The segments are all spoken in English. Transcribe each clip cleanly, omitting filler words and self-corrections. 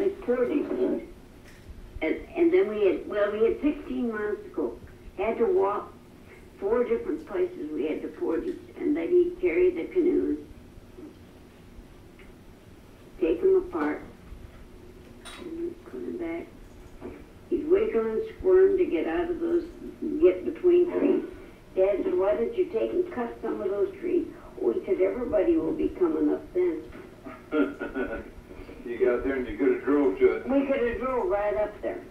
his 40s. And then we had 16 months to go. Had to walk 4 different places we had to portage, and then he'd carry the canoes, take them apart, and put them back. He'd wiggle and squirm to get out of those, get between trees. Dad said, why don't you take and cut some of those trees? Oh, he said, everybody will be coming up then. You got there and you could have drove to it. We could have drove right up there.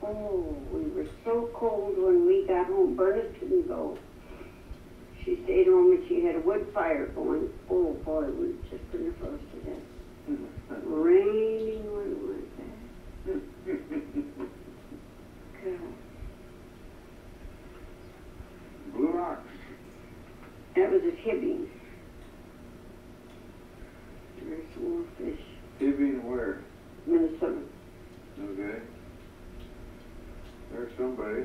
Oh, we were so cold when we got home. Bernadette couldn't go. She stayed home and she had a wood fire going. Oh boy, we just couldn't have froze to death. Raining when it was that. God. Blue Rocks. That was at Hibbing. There's some more fish. Hibbing where? Minnesota. Okay. There's somebody.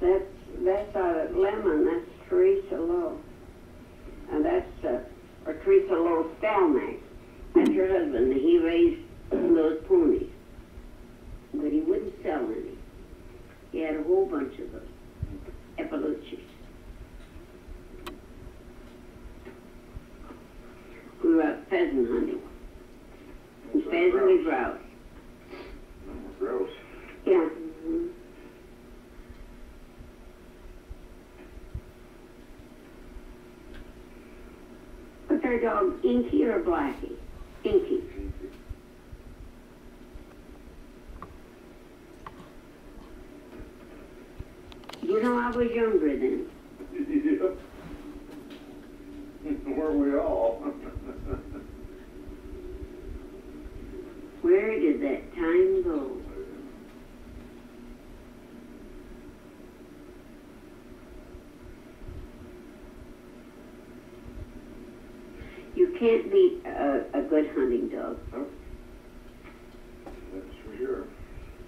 That's out at Lemon. That's Teresa Lowe. And that's or Teresa Lowe Stalmack. That's her husband. He raised those ponies. But he wouldn't sell any. He had a whole bunch of those. Epaluchis. We were out pheasant hunting. And pheasant and grouse. Grouse. Yeah. Mm-hmm. What's our dog, Inky or Blackie? Inky. You know, I was younger then. Yeah. Weren't we all? Where did that time go? You can't beat a good hunting dog. Nope. That's for sure.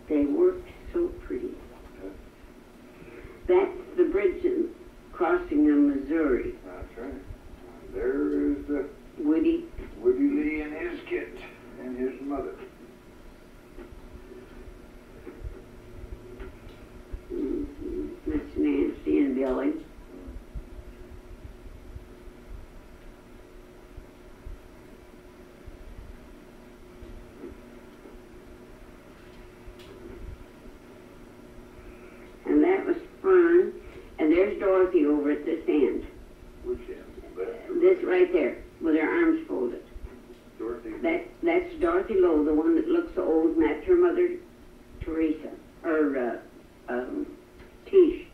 They worked so pretty. Yeah. That's the bridge crossing the Missouri. That's right. There is the Woody. Woody Lee and his kid and his mother. Mm-hmm. That's Nancy and Billy. And that was Fern. And there's Dorothy over at this end. Which end? This right there, with her arms folded. Dorothy. That's Dorothy Lowe, the one that looks so old, and that's her mother, Teresa, or Tish.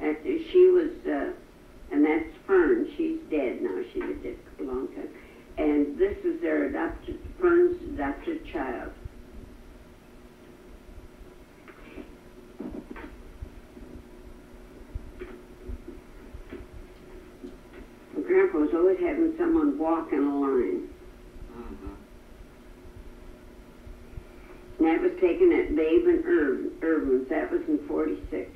After she was, and that's Fern. She's dead now. She was dead a long time. And this is their adopted, Fern's adopted child. Grandpa was always having someone walk in a line. Mm-hmm. And that was taken at Babe and Irvin's. That was in 46.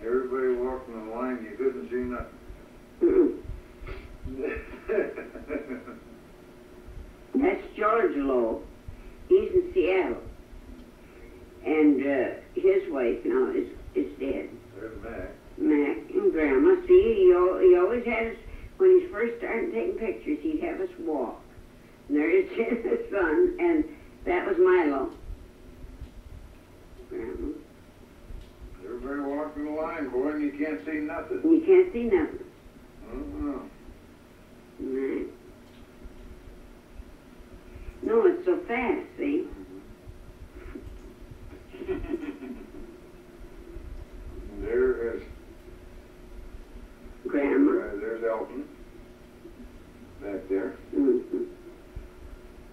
Everybody walking the line, you couldn't see nothing. That's George Lowe. He's in Seattle. And his wife now is dead. There's Mac. Mac and Grandma. See, he always had us, when he first started taking pictures, he'd have us walk. And there's his son, and that was Milo. Grandma. Everybody walking the line, boy, and you can't see nothing. You can't see nothing. Uh-huh. Right. No, it's so fast, see? There is Grandma. there's Elton back there. Mm-hmm.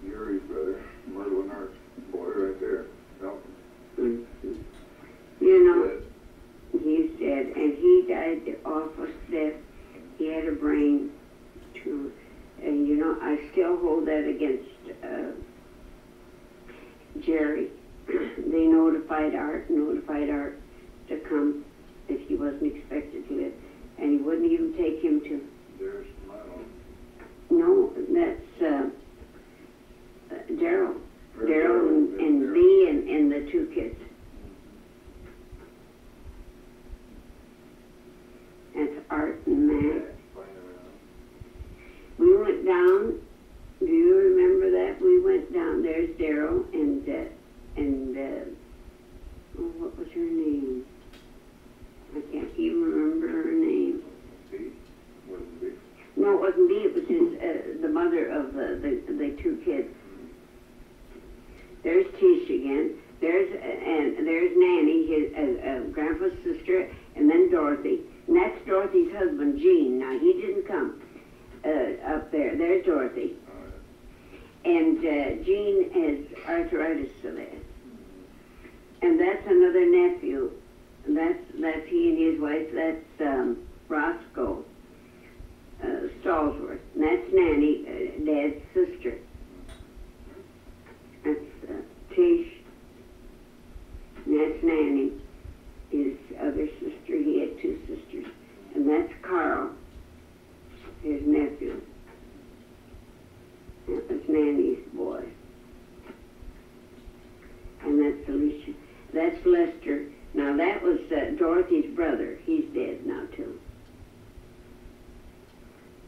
Yuri's brother, Myrtle and Art's boy right there. Elton. Mm-hmm. You know, Dead. he's dead, and he died off of death notified Art to come if he wasn't expected to it, and he wouldn't even take him to. There's Milo. No, that's Daryl. Or Daryl and Daryl. Lee and the two kids. That's Art and Yeah, Matt. flying around. We went down. Do you remember that? We went down. There's Daryl and oh, what was her name? I can't even remember her name. B? Wasn't B? No, it wasn't Bee. It was his, the mother of the two kids. There's Tish again. There's Nanny, his grandpa's sister, and then Dorothy. And that's Dorothy's husband, Gene. Now he didn't come up there. There's Dorothy. And Gene has arthritis so bad. And that's another nephew. And that's he and his wife. That's Roscoe Stallsworth. And that's Nanny, Dad's sister. That's Tish. And that's Nanny, his other sister. He had two sisters. And that's Carl, his nephew. That was Nanny's boy. And that's Alicia. That's Lester. Now that was Dorothy's brother. He's dead now too.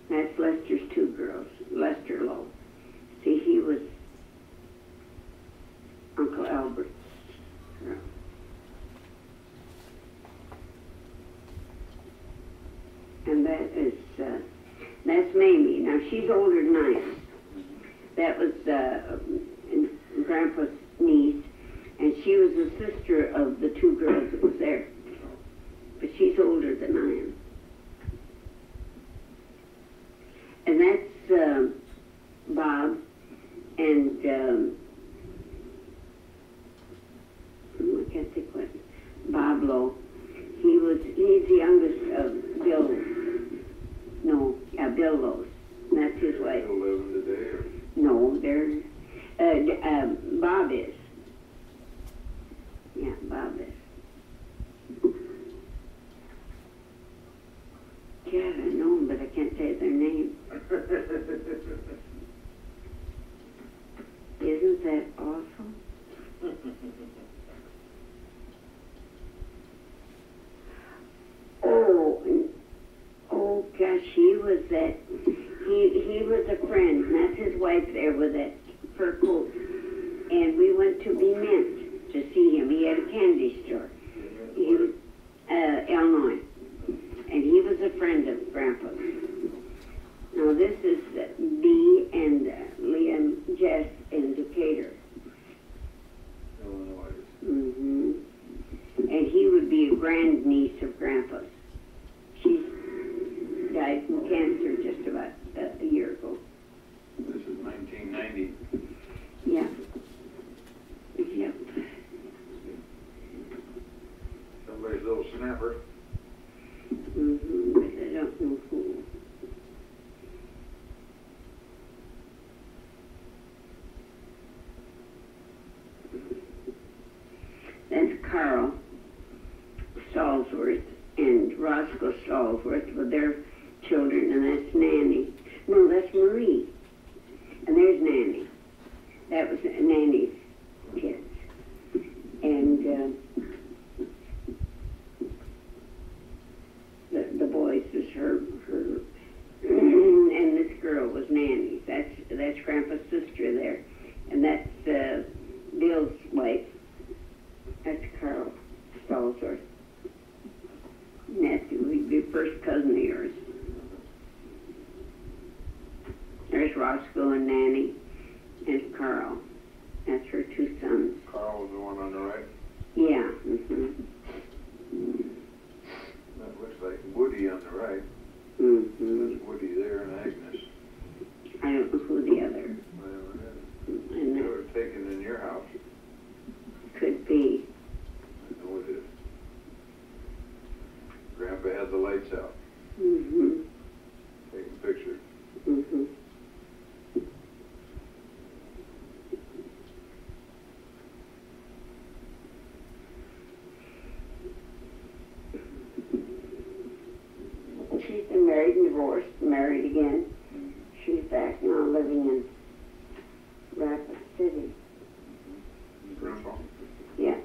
That's Lester's two girls. Lester Lowe. See, he was Uncle Albert's girl. And that is, that's Mamie. Now she's older than I am. That was Grandpa's niece, and she was the sister of the two girls that was there. But she's older than I am. And that's Bob and I can't think what Bob Lowe. He's the youngest of Bill. No, yeah, Bill Lowe's. And that's his wife. Still living today, or? No, they're Bob is. Yeah, Bob is. God, I know them, but I can't say their name. Isn't that awesome? Oh gosh, he was that. He was a friend, and that's his wife there with that fur coat. And we went to Be Mint to see him. He had a candy store. He was Illinois, and he was a friend of Grandpa's. Now this is Bee and Liam, Jess in Decatur. Illinois. Mm-hmm. And he would be a grandniece of Grandpa's. She's died from cancer just about a year ago. This is 1990. Yeah. Yep. Somebody's little snapper. Mm-hmm. But I don't know who. That's Carl Stallsworth and Roscoe Stallsworth with their children, and that's Nanny. No, that's Marie. And there's Nanny. That was Nanny's kids. And the boys was her and this girl was Nanny's. That's Grandpa's sister there. And that's Bill's wife. That's Carl Stallsworth. Nephew, he'd be first cousin of yours. There's Roscoe and Nanny and Carl. That's her two sons. Carl was the one on the right. Yeah. married again. She's back now living in Rapid City. Grandpa? Yeah.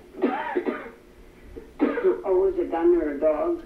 Always a gun or a dog.